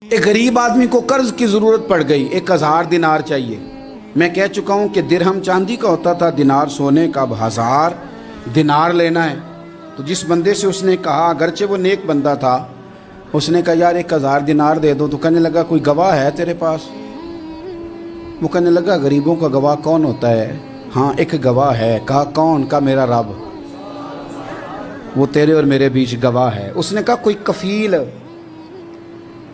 ایک غریب آدمی کو قرض کی ضرورت پڑ گئی، 1000 دینار چاہیے۔ میں کہہ چکا ہوں کہ درہم چاندی کا ہوتا تھا، دینار سونے کا، اب 1000 دینار لینا ہے۔ تو جس بندے سے اس نے کہا، اگرچہ وہ نیک بندہ تھا، اس نے کہا یار 1000 دینار دے دو۔ تو کہنے لگا کوئی گواہ ہے تیرے پاس؟ وہ کہنے لگا غریبوں کا گواہ کون ہوتا ہے؟ ہاں ایک گواہ ہے۔ کہا کون؟ کہا میرا رب، وہ تیرے اور میرے بیچ گواہ ہے۔ اس نے کہا کوئی کفیل،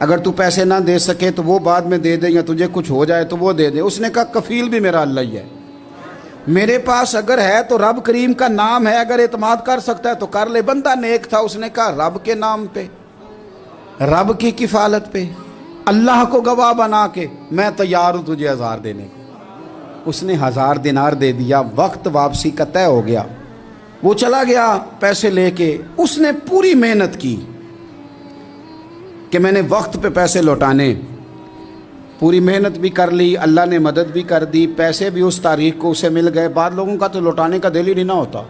اگر تو پیسے نہ دے سکے تو وہ بعد میں دے دے، یا تجھے کچھ ہو جائے تو وہ دے دے۔ اس نے کہا کفیل بھی میرا اللہ ہی ہے، میرے پاس اگر ہے تو رب کریم کا نام ہے، اگر اعتماد کر سکتا ہے تو کر لے۔ بندہ نیک تھا، اس نے کہا رب کے نام پہ، رب کی کفالت پہ، اللہ کو گواہ بنا کے میں تیار ہوں تجھے 1000 دینے کو۔ اس نے 1000 دینار دے دیا۔ وقت واپسی کا طے ہو گیا، وہ چلا گیا پیسے لے کے۔ اس نے پوری محنت کی کہ میں نے وقت پہ پیسے لوٹانے، پوری محنت بھی کر لی، اللہ نے مدد بھی کر دی، پیسے بھی اس تاریخ کو اسے مل گئے۔ بعض لوگوں کا تو لوٹانے کا دل ہی نہیں نہ ہوتا۔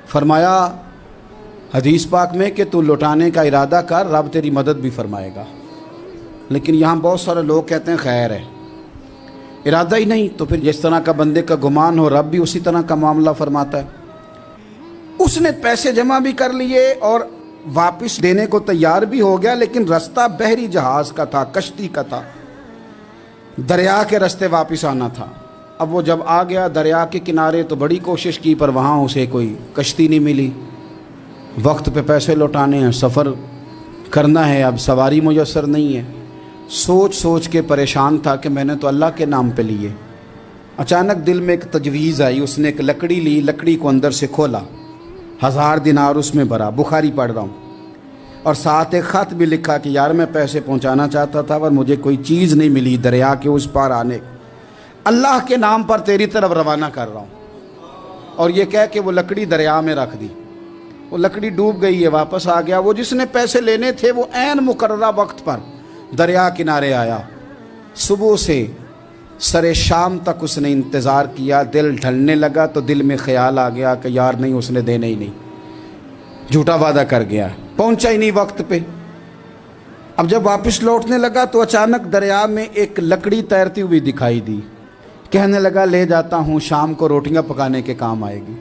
فرمایا حدیث پاک میں کہ تو لوٹانے کا ارادہ کر، رب تیری مدد بھی فرمائے گا۔ لیکن یہاں بہت سارے لوگ کہتے ہیں خیر ہے، ارادہ ہی نہیں، تو پھر جس طرح کا بندے کا گمان ہو رب بھی اسی طرح کا معاملہ فرماتا ہے۔ اس نے پیسے جمع بھی کر لیے اور واپس دینے کو تیار بھی ہو گیا، لیکن رستہ بحری جہاز کا تھا، کشتی کا تھا، دریا کے رستے واپس آنا تھا۔ اب وہ جب آ گیا دریا کے کنارے تو بڑی کوشش کی، پر وہاں اسے کوئی کشتی نہیں ملی۔ وقت پہ پیسے لوٹانے ہیں، سفر کرنا ہے، اب سواری میسر نہیں ہے۔ سوچ سوچ کے پریشان تھا کہ میں نے تو اللہ کے نام پہ لیے۔ اچانک دل میں ایک تجویز آئی، اس نے ایک لکڑی لی، لکڑی کو اندر سے کھولا، 1000 دینار اس میں بھرا، بخاری پڑھ رہا ہوں، اور ساتھ ایک خط بھی لکھا کہ یار میں پیسے پہنچانا چاہتا تھا پر مجھے کوئی چیز نہیں ملی دریا کے اس پار آنے، اللہ کے نام پر تیری طرف روانہ کر رہا ہوں۔ اور یہ کہہ کہ وہ لکڑی دریا میں رکھ دی۔ وہ لکڑی ڈوب گئی ہے، واپس آ گیا۔ وہ جس نے پیسے لینے تھے وہ عین مقررہ وقت پر دریا کنارے آیا۔ صبح سے سرے شام تک اس نے انتظار کیا۔ دل ڈھلنے لگا تو دل میں خیال آ گیا کہ یار نہیں، اس نے دینے ہی نہیں، جھوٹا وعدہ کر گیا، پہنچا ہی نہیں وقت پہ۔ اب جب واپس لوٹنے لگا تو اچانک دریا میں ایک لکڑی تیرتی ہوئی دکھائی دی۔ کہنے لگا لے جاتا ہوں، شام کو روٹیاں پکانے کے کام آئے گی،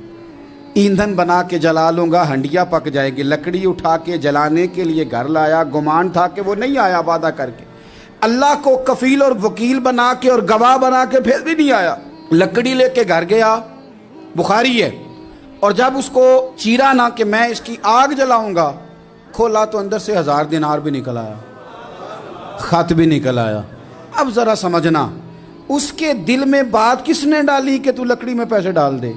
ایندھن بنا کے جلا لوں گا، ہنڈیا پک جائے گی۔ لکڑی اٹھا کے جلانے کے لیے گھر لایا، گمان تھا کہ وہ نہیں آیا وعدہ کر کے، اللہ کو کفیل اور وکیل بنا کے اور گواہ بنا کے پھر بھی نہیں آیا۔ لکڑی لے کے گھر گیا، بخاری ہے، اور جب اس کو چیرا نہ کہ میں اس کی آگ جلاؤں گا، کھولا تو اندر سے 1000 دینار بھی نکل آیا، خط بھی نکل آیا۔ اب ذرا سمجھنا، اس کے دل میں بات کس نے ڈالی کہ تو لکڑی میں پیسے ڈال دے؟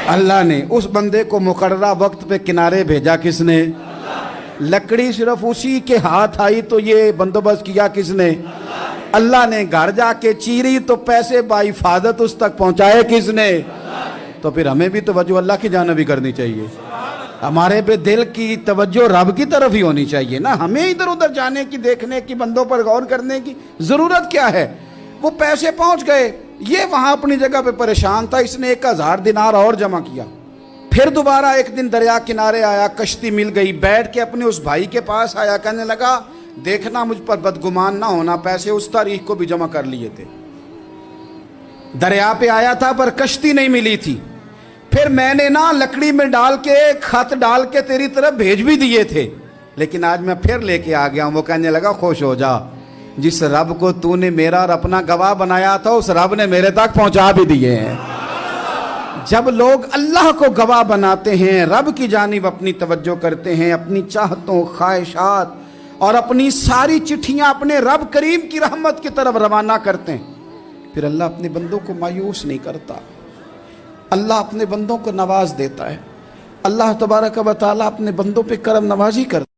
اللہ نے۔ اس بندے کو مقررہ وقت پہ کنارے بھیجا کس نے؟ لکڑی صرف اسی کے ہاتھ آئی تو یہ بندوبست کیا کس نے؟ اللہ نے۔ گھر جا کے چیری تو پیسے بحفاظت اس تک پہنچائے کس نے؟ تو پھر ہمیں بھی توجہ اللہ کی جانب ہی کرنی چاہیے، ہمارے پہ دل کی توجہ رب کی طرف ہی ہونی چاہیے نا۔ ہمیں ادھر ادھر جانے کی، دیکھنے کی، بندوں پر غور کرنے کی ضرورت کیا ہے؟ وہ پیسے پہنچ گئے، یہ وہاں اپنی جگہ پہ پریشان تھا۔ اس نے 1000 دینار اور جمع کیا۔ پھر دوبارہ ایک دن دریا کنارے آیا، کشتی مل گئی، بیٹھ کے اپنے اس بھائی کے پاس آیا، کہنے لگا دیکھنا مجھ پر بدگمان نہ ہونا، پیسے اس تاریخ کو بھی جمع کر لیے تھے، دریا پہ آیا تھا پر کشتی نہیں ملی تھی، پھر میں نے نا لکڑی میں ڈال کے خط ڈال کے تیری طرف بھیج بھی دیے تھے، لیکن آج میں پھر لے کے آ گیا ہوں۔ وہ کہنے لگا خوش ہو جا، جس رب کو تو نے میرا اور اپنا گواہ بنایا تھا اس رب نے میرے تک پہنچا بھی دیے ہیں۔ جب لوگ اللہ کو گواہ بناتے ہیں، رب کی جانب اپنی توجہ کرتے ہیں، اپنی چاہتوں، خواہشات اور اپنی ساری چٹھیاں اپنے رب کریم کی رحمت کی طرف روانہ کرتے ہیں، پھر اللہ اپنے بندوں کو مایوس نہیں کرتا، اللہ اپنے بندوں کو نواز دیتا ہے۔ اللہ تبارک و تعالیٰ اپنے بندوں پہ کرم نوازی کرتا ہے۔